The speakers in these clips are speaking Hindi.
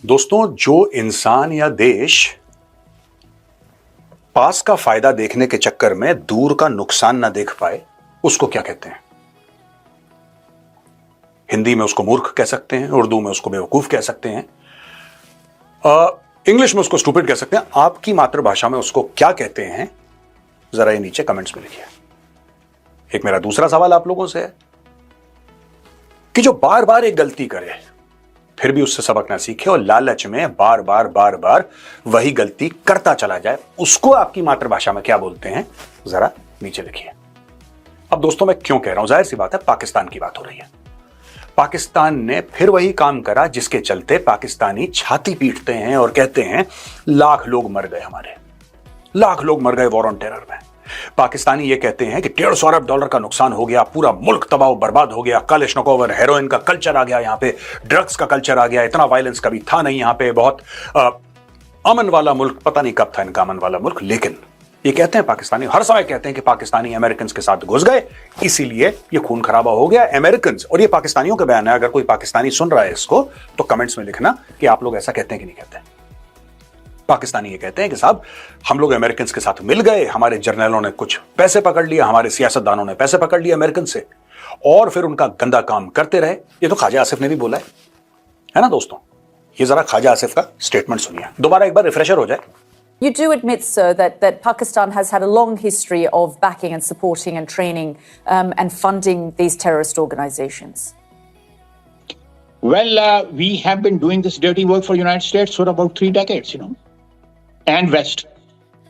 दोस्तों, जो इंसान या देश पास का फायदा देखने के चक्कर में दूर का नुकसान ना देख पाए, उसको क्या कहते हैं? हिंदी में उसको मूर्ख कह सकते हैं, उर्दू में उसको बेवकूफ कह सकते हैं, इंग्लिश में उसको स्टूपिड कह सकते हैं। आपकी मातृभाषा में उसको क्या कहते हैं, जरा ये नीचे कमेंट्स में लिखिए। एक मेरा दूसरा सवाल आप लोगों से है कि जो बार बार एक गलती करे फिर भी उससे सबक ना सीखे और लालच में बार बार वही गलती करता चला जाए, उसको आपकी मातृभाषा में क्या बोलते हैं, जरा नीचे लिखिए। अब दोस्तों, मैं क्यों कह रहा हूं, जाहिर सी बात है, पाकिस्तान की बात हो रही है। पाकिस्तान ने फिर वही काम करा जिसके चलते पाकिस्तानी छाती पीटते हैं और कहते हैं लाख लोग मर गए, हमारे लाख लोग मर गए वॉर ऑन टेरर में। पाकिस्तानी ये कहते हैं कि $150 अरब का नुकसान हो गया, पूरा मुल्क तबाह बर्बाद हो गया, कालिशनकोव और हेरोइन का कल्चर आ गया, यहां पे ड्रग्स का कल्चर आ गया, इतना वायलेंस कभी था नहीं यहां पे, बहुत अमन वाला मुल्क, पता नहीं कब था इनका अमन वाला मुल्क। लेकिन ये कहते हैं पाकिस्तानी, हर समय कहते हैं कि पाकिस्तानी अमेरिकन के साथ घुस गए, इसीलिए ये खून खराबा हो गया अमेरिकन। और ये पाकिस्तानियों के बयान है, अगर कोई पाकिस्तानी सुन रहा है इसको तो कमेंट्स में लिखना कि आप लोग ऐसा कहते हैं कि नहीं कहते। पाकिस्तानी ये कहते हैं कि साहब हम लोग अमेरिकन के साथ मिल गए, हमारे जर्नलों ने कुछ पैसे पकड़ लिया, हमारे सियासतदानों ने पैसे पकड़ लिए अमेरिकन से, और फिर उनका गंदा काम करते रहे। ये तो ख्वाजा आसिफ ने भी बोला है ना दोस्तों। ये जरा ख्वाजा आसिफ का स्टेटमेंट सुनिए, दोबारा एक बार रिफ्रेशर हो जाए। You do admit, sir, that Pakistan has had a long history of backing and supporting and training and funding these terrorist organizations. Well, we have been doing this dirty work for the United States for about 3 decades, and West,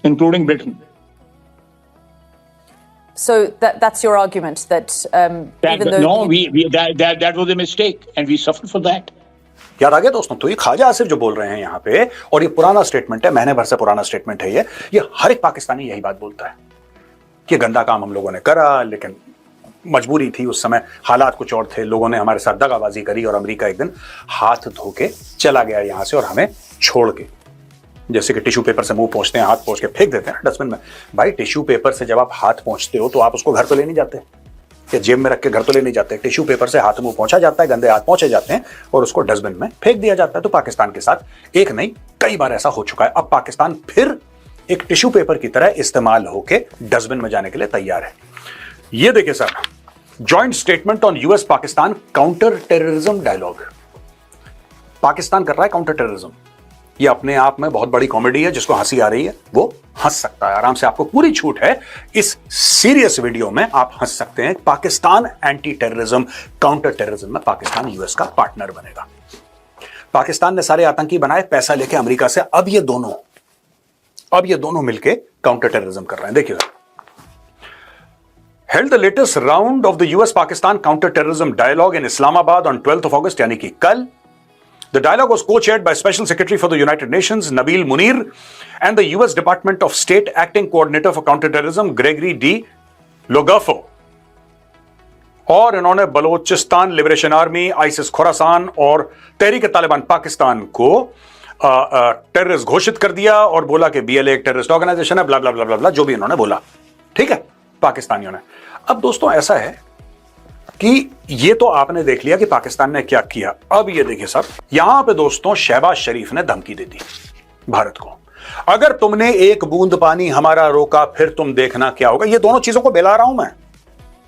including Britain. So that's your argument that even though that was a mistake, and we suffered for that. याद आ गया दोस्तों। तो ये ख्वाजा आसिफ जो बोल रहे हैं यहाँ पे, और ये पुराना स्टेटमेंट है, महीने भर से पुराना स्टेटमेंट है ये हर एक पाकिस्तानी यही बात बोलता है कि गंदा काम हम लोगों ने करा, लेकिन मजबूरी थी उस समय, हालात कुछ और थे, लोगों ने हमारे साथ दगाबाजी करी और अमेरिका एक दिन हाथ धो के चला गया यहाँ से और हमें छोड़ के, जैसे कि टिश्यू पेपर से मुंह पोंछते हैं, हाथ पोंछ के फेंक देते हैं डस्टबिन में। भाई, टिश्यू पेपर से जब आप हाथ पोंछते हो तो आप उसको घर तो ले नहीं जाते, या जेब में रख के घर तो ले नहीं जाते। टिश्यू पेपर से हाथ मुंह पहुंचा जाता है, गंदे हाथ पहुंचे जाते हैं और उसको डस्टबिन में फेंक दिया जाता है। तो पाकिस्तान के साथ एक नहीं कई बार ऐसा हो चुका है। अब पाकिस्तान फिर एक टिश्यू पेपर की तरह इस्तेमाल होके डस्टबिन में जाने के लिए तैयार है। ये देखिए sir, joint statement on US Pakistan counter terrorism dialogue. Pakistan कर रहा है काउंटर टेररिज्म। ये अपने आप में बहुत बड़ी कॉमेडी है, जिसको हंसी आ रही है वो हंस सकता है आराम से। आपको पूरी छूट है, इस सीरियस वीडियो में आप हंस सकते हैं। Pakistan anti terrorism, counter terrorism में पाकिस्तान यूएस का पार्टनर बनेगा। पाकिस्तान ने सारे आतंकी बनाए पैसा लेके अमेरिका से, अब ये दोनों मिलके काउंटर टेररिज्म कर रहे हैं। देखिए, held the latest round of the US Pakistan counter terrorism dialogue in Islamabad on 12th of August, यानी कि कल। The dialogue was co-chaired by Special Secretary for the United Nations, Nabil Munir, and the US Department of State Acting Coordinator for Counterterrorism, Gregory D. Logafo. और इन्होंने Balochistan liberation army, ISIS Khorasan और तहरीक-ए-तालिबान पाकिस्तान को टेररिस्ट घोषित कर दिया और बोला कि BLA एक टेररिस्ट ऑर्गेनाइजेशन है, ब्ला ब्ला ब्ला ब्ला, जो भी इन्होंने बोला। ठीक है, पाकिस्तानियों ने। अब दोस्तों ऐसा है कि ये तो आपने देख लिया कि पाकिस्तान ने क्या किया। अब ये देखिए साहब, यहां पे दोस्तों शहबाज शरीफ ने धमकी दे दी भारत को, अगर तुमने एक बूंद पानी हमारा रोका फिर तुम देखना क्या होगा। ये दोनों चीजों को मिला रहा हूं मैं,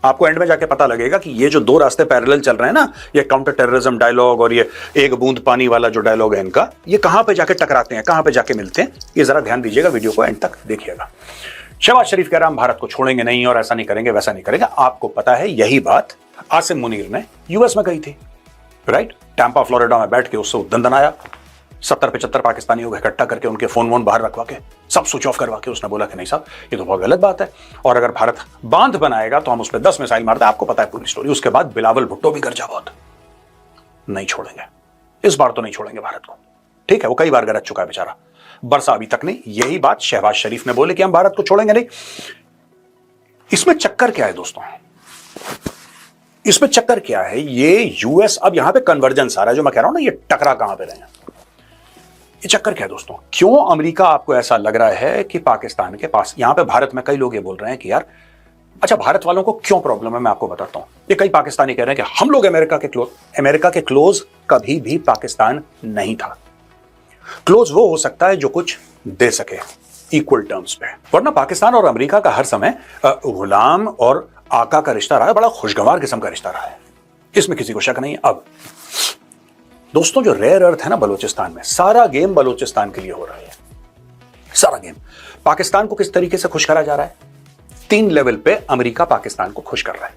आपको एंड में जाके पता लगेगा कि ये जो दो रास्ते पैरेलल चल रहे हैं ना, ये काउंटर टेररिज्म डायलॉग और ये एक बूंद पानी वाला जो डायलॉग है इनका, ये कहां पे जाके टकराते हैं, कहां पे जाके मिलते हैं। ये जरा ध्यान दीजिएगा, वीडियो को एंड तक देखिएगा। शहबाज शरीफ कह रहा हम भारत को छोड़ेंगे नहीं और ऐसा नहीं करेंगे, वैसा नहीं करेंगे। आपको पता है यही बात आसिम मुनीर ने यूएस में कही थी, राइट। टैंपा फ्लोरिडा में बैठ के उससे दंदनाया, 70-75 पाकिस्तानियों को इकट्ठा करके उनके फोन वोन बाहर रखवा के सब स्विच ऑफ करवा के उसने बोला कि नहीं साहब ये तो बहुत गलत बात है, और अगर भारत बांध बनाएगा तो हम उस पर 10 मिसाइल मारते हैं। आपको पता है पूरी स्टोरी। उसके बाद बिलावल भुट्टो भी गरजा बहुत, नहीं छोड़ेंगे, इस बार तो नहीं छोड़ेंगे भारत को। ठीक है, वो कई बार गरज चुका है बेचारा, बरसा अभी तक नहीं। यही बात शहबाज शरीफ ने बोले कि हम भारत को छोड़ेंगे नहीं। इसमें चक्कर क्या है दोस्तों, इसमें चक्कर क्या है, ये यूएस अब यहां पे कन्वर्जेंस आ रहा है, जो मैं कह रहा हूं ना, ये टकरा कहां पे रहे हैं। ये चक्कर क्या है दोस्तों, क्यों अमेरिका आपको ऐसा लग रहा है कि पाकिस्तान के पास, यहां पे भारत में कई लोग ये बोल रहे हैं कि यार अच्छा भारत वालों को क्यों प्रॉब्लम है, मैं आपको बताता हूं। ये कई पाकिस्तानी कह रहे हैं कि हम लोग अमेरिका के क्लोज कभी भी पाकिस्तान नहीं था। क्लोज वो हो सकता है जो कुछ दे सके इक्वल टर्म्स पे, वरना पाकिस्तान और अमेरिका का हर समय गुलाम और आका का रिश्ता रहा है, बड़ा खुशगवार किस्म का रिश्ता रहा है, इसमें किसी को शक नहीं है। अब दोस्तों जो रेयर अर्थ है ना बलूचिस्तान में, सारा गेम बलूचिस्तान के लिए हो रहा है, सारा गेम। पाकिस्तान को किस तरीके से खुश करा जा रहा है? 3 लेवल पे अमेरिका पाकिस्तान को खुश कर रहा है।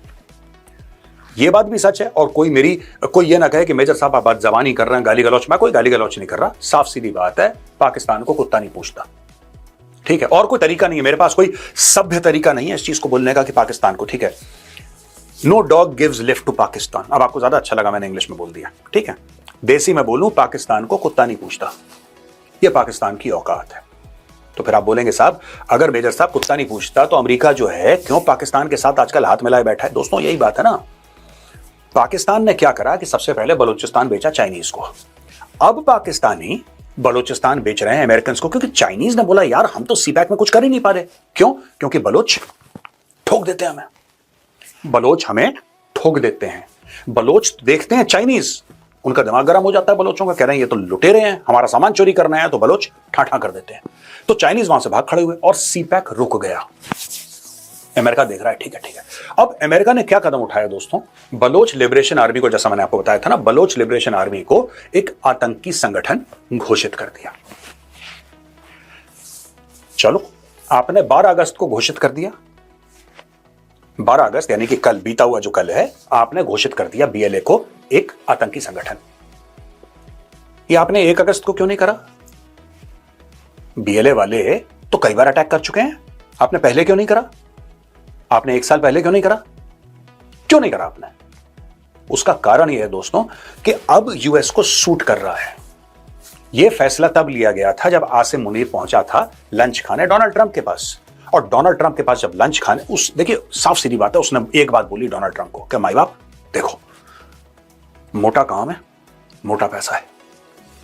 यह बात भी सच है, और कोई ये ना कहे कि मेजर साहब आप बात जबानी कर रहे हैं, गाली गलौच। मैं कोई गाली गलौच नहीं कर रहा, साफ सीधी बात है, पाकिस्तान को कुत्ता नहीं पूछता, ठीक है। और कोई तरीका नहीं है मेरे पास, कोई सभ्य तरीका नहीं है इस चीज को बोलने का कि पाकिस्तान को, ठीक है, no dog gives lift to Pakistan. अब आपको ज्यादा अच्छा लगा मैंने इंग्लिश में बोल दिया, ठीक है। देसी में बोलूं, पाकिस्तान को कुत्ता नहीं पूछता, यह पाकिस्तान की औकात है। तो फिर आप बोलेंगे साहब अगर मेजर साहब कुत्ता नहीं पूछता तो अमेरिका जो है क्यों पाकिस्तान के साथ आजकल हाथ मिलाए बैठा है? दोस्तों यही बात है ना, पाकिस्तान ने क्या करा कि सबसे पहले बलूचिस्तान बेचा चाइनीज को। अब पाकिस्तानी बलूचिस्तान बेच रहे हैं अमेरिकन को, क्योंकि चाइनीज ने बोला यार हम तो सीपैक में कुछ कर ही नहीं पा रहे। क्यों? क्योंकि बलोच ठोक देते हैं हमें, बलोच हमें ठोक देते हैं। बलोच देखते हैं चाइनीज, उनका दिमाग गर्म हो जाता है बलोचों का, कह रहे हैं ये तो लुटेरे हैं, हमारा सामान चोरी करना है, तो बलोच ठाठा कर देते हैं। तो चाइनीज वहां से भाग खड़े हुए और सीपैक रुक गया। अमेरिका देख रहा है, ठीक है ठीक है। अब अमेरिका ने क्या कदम उठाया दोस्तों? बलोच लिबरेशन आर्मी को, जैसा मैंने आपको बताया था ना, बलोच लिबरेशन आर्मी को एक आतंकी संगठन घोषित कर दिया। चलो आपने 12 अगस्त को घोषित कर दिया, 12 अगस्त यानी कि कल, बीता हुआ जो कल है, आपने घोषित कर दिया बीएलए को एक आतंकी संगठन। ये आपने 1 अगस्त को क्यों नहीं करा? बीएलए वाले तो कई बार अटैक कर चुके हैं, आपने पहले क्यों नहीं करा? आपने 1 साल पहले क्यों नहीं करा? क्यों नहीं करा आपने? उसका कारण यह है दोस्तों कि अब यूएस को सूट कर रहा है। यह फैसला तब लिया गया था जब आसिम मुनीर पहुंचा था लंच खाने डोनाल्ड ट्रंप के पास, और डोनाल्ड ट्रंप के पास जब लंच खाने, देखिए साफ सीधी बात है, उसने एक बात बोली डोनाल्ड ट्रंप को कि माई बाप देखो, मोटा काम है, मोटा पैसा है,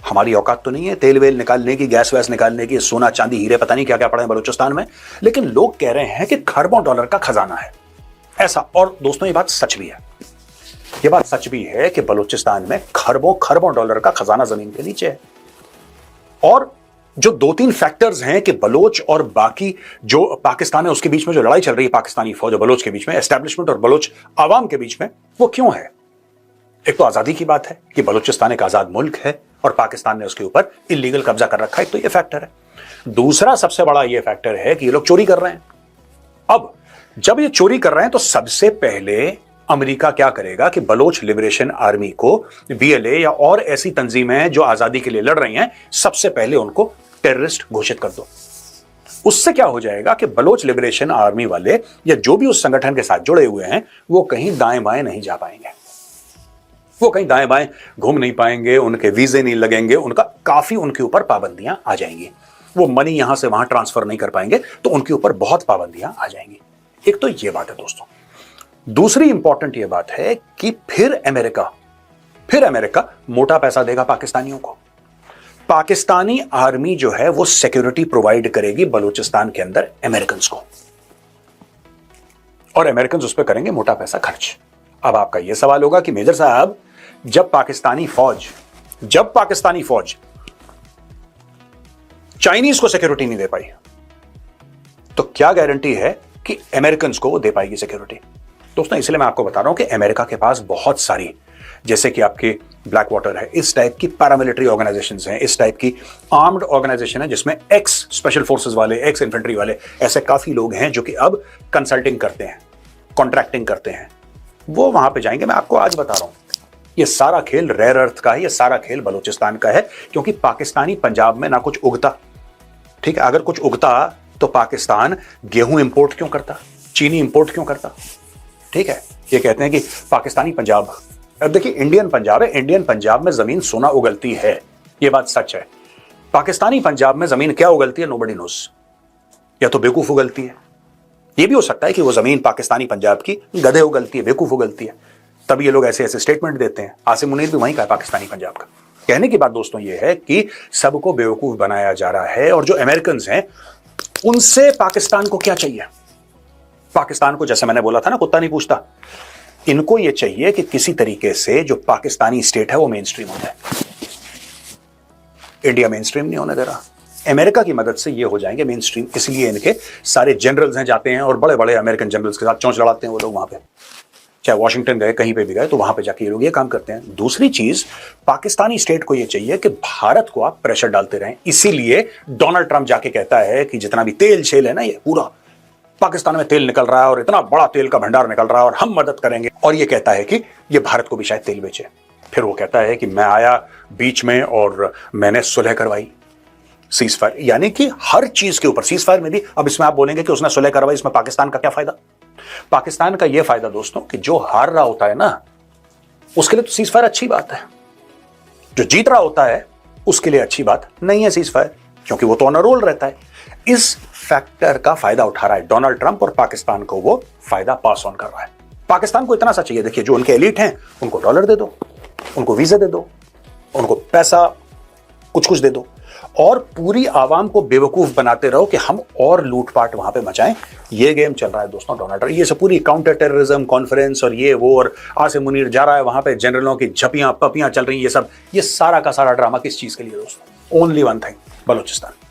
हमारी औकात तो नहीं है तेल वेल निकालने की, गैस वैस निकालने की, सोना चांदी हीरे पता नहीं क्या क्या पड़े हैं बलूचिस्तान में, लेकिन लोग कह रहे हैं कि खरबों डॉलर का खजाना है ऐसा। और दोस्तों ये बात सच भी है, ये बात सच भी है कि बलूचिस्तान में खरबों डॉलर का खजाना जमीन के नीचे है। और जो 2-3 फैक्टर्स हैं कि बलोच और बाकी जो पाकिस्तान है उसके बीच में जो लड़ाई चल रही है, पाकिस्तानी फौज और बलोच के बीच में, एस्टैब्लिशमेंट और बलोच आवाम के बीच में, वो क्यों है? एक तो आजादी की बात है कि बलूचिस्तान एक आजाद मुल्क है और पाकिस्तान ने उसके ऊपर इलीगल कब्जा कर रखा है, तो ये फैक्टर है। दूसरा सबसे बड़ा ये फैक्टर है कि ये लोग चोरी कर रहे हैं। अब जब ये चोरी कर रहे हैं तो सबसे पहले अमेरिका क्या करेगा कि बलोच लिबरेशन आर्मी को, बीएलए या और ऐसी तंजीमें जो आजादी के लिए लड़ रही हैं, सबसे पहले उनको टेररिस्ट घोषित कर दो। उससे क्या हो जाएगा कि बलोच लिबरेशन आर्मी वाले या जो भी उस संगठन के साथ जुड़े हुए हैं वो कहीं दाएं बाएं नहीं जा पाएंगे, वो कहीं दाएं बाएं घूम नहीं पाएंगे, उनके वीजे नहीं लगेंगे, उनका काफी उनके ऊपर पाबंदियां आ जाएंगी, वो मनी यहां से वहां ट्रांसफर नहीं कर पाएंगे, तो उनके ऊपर बहुत पाबंदियां आ जाएंगी। एक तो ये बात है दोस्तों। दूसरी इंपॉर्टेंट ये बात है कि फिर अमेरिका मोटा पैसा देगा पाकिस्तानियों को। पाकिस्तानी आर्मी जो है वो सिक्योरिटी प्रोवाइड करेगी बलूचिस्तान के अंदर अमेरिकन को, और अमेरिकन उस पर करेंगे मोटा पैसा खर्च। अब आपका यह सवाल होगा कि मेजर साहब जब पाकिस्तानी फौज चाइनीज को सिक्योरिटी नहीं दे पाई, तो क्या गारंटी है कि अमेरिकन को वो दे पाएगी सिक्योरिटी? दोस्तों इसलिए मैं आपको बता रहा हूं कि अमेरिका के पास बहुत सारी, जैसे कि आपके ब्लैक वाटर है, इस टाइप की पैरामिलिट्री ऑर्गेनाइजेशंस हैं, इस टाइप की आर्म्ड ऑर्गेनाइजेशन है जिसमें एक्स स्पेशल फोर्सेस वाले, एक्स इन्फेंट्री वाले, ऐसे काफी लोग हैं जो कि अब कंसल्टिंग करते हैं, कॉन्ट्रैक्टिंग करते हैं, वो वहां पे जाएंगे। मैं आपको आज बता रहा हूं ये सारा खेल रेयर अर्थ का है, ये सारा खेल बलूचिस्तान का है, क्योंकि पाकिस्तानी पंजाब में ना कुछ उगता, ठीक है, अगर कुछ उगता तो पाकिस्तान गेहूं इंपोर्ट क्यों करता, चीनी इंपोर्ट क्यों करता, ठीक है। ये कहते हैं कि पाकिस्तानी पंजाब, अब देखिए इंडियन पंजाब है, इंडियन पंजाब में जमीन सोना उगलती है, ये बात सच है। पाकिस्तानी पंजाब में जमीन क्या उगलती है नोबडी नोस, या तो बेवकूफ उगलती है, ये भी हो सकता है कि वो जमीन पाकिस्तानी पंजाब की गधे उगलती है, बेवकूफ उगलती है, तब ये लोग ऐसे ऐसे स्टेटमेंट देते हैं। आसिम मुनीर भी वहीं का है पाकिस्तानी पंजाब का। कहने की बात दोस्तों ये है कि सबको बेवकूफ बनाया जा रहा है, और जो अमेरिकन हैं उनसे पाकिस्तान को क्या चाहिए? पाकिस्तान को, जैसे मैंने बोला था ना, कुत्ता नहीं पूछता, इनको ये चाहिए कि किसी तरीके से जो पाकिस्तानी स्टेट है वो मेन स्ट्रीम हो जाए। इंडिया मेन स्ट्रीम नहीं होने दे रहा। अमेरिका की मदद से ये हो जाएंगे मेन स्ट्रीम, इसलिए इनके सारे जनरल्स हैं जाते हैं और बड़े बड़े अमेरिकन जनरल्स के साथ चौंच लड़ाते हैं वो लोग वहां पे, चाहे वॉशिंगटन गए कहीं पे भी गए तो वहां पे जाके ये लोग ये काम करते हैं। दूसरी चीज, पाकिस्तानी स्टेट को ये चाहिए कि भारत को आप प्रेशर डालते रहें, इसीलिए डोनाल्ड ट्रंप जाके कहता है कि जितना भी तेल शेल है ना, ये पूरा पाकिस्तान में तेल निकल रहा है और इतना बड़ा तेल का भंडार निकल रहा है और हम मदद करेंगे, और ये कहता है कि ये भारत को भी शायद तेल बेचे। फिर वो कहता है कि मैं आया बीच में और मैंने सुलह करवाई, सीज फायर, यानी कि हर चीज के ऊपर सीज फायर में भी। अब इसमें आप बोलेंगे कि उसने सुलह करवाई, इसमें पाकिस्तान का क्या फायदा? पाकिस्तान का यह फायदा दोस्तों कि जो हार रहा होता है ना, उसके लिए तो सीज फायर अच्छी बात है, जो जीत रहा होता है उसके लिए अच्छी बात नहीं है सीज फायर, क्योंकि वो तो ऑन अ रोल रहता है। इस फैक्टर का फायदा उठा रहा है डोनाल्ड ट्रंप और पाकिस्तान को वो फायदा पास ऑन कर रहा है। पाकिस्तान को इतना सा चाहिए, देखिए जो उनके एलिट हैं उनको डॉलर दे दो, उनको वीजा दे दो, उनको पैसा कुछ कुछ दे दो, और पूरी आवाम को बेवकूफ बनाते रहो कि हम और लूटपाट वहां पे मचाएं। ये गेम चल रहा है दोस्तों डोनाल्ड ट्रंप, ये सब पूरी काउंटर टेररिज्म कॉन्फ्रेंस और ये वो, और आसिम मुनीर जा रहा है वहां पे, जनरलों की झपियां पपियां चल रही, ये सब, ये सारा का सारा ड्रामा किस चीज के लिए दोस्तों? Only one thing, Balochistan.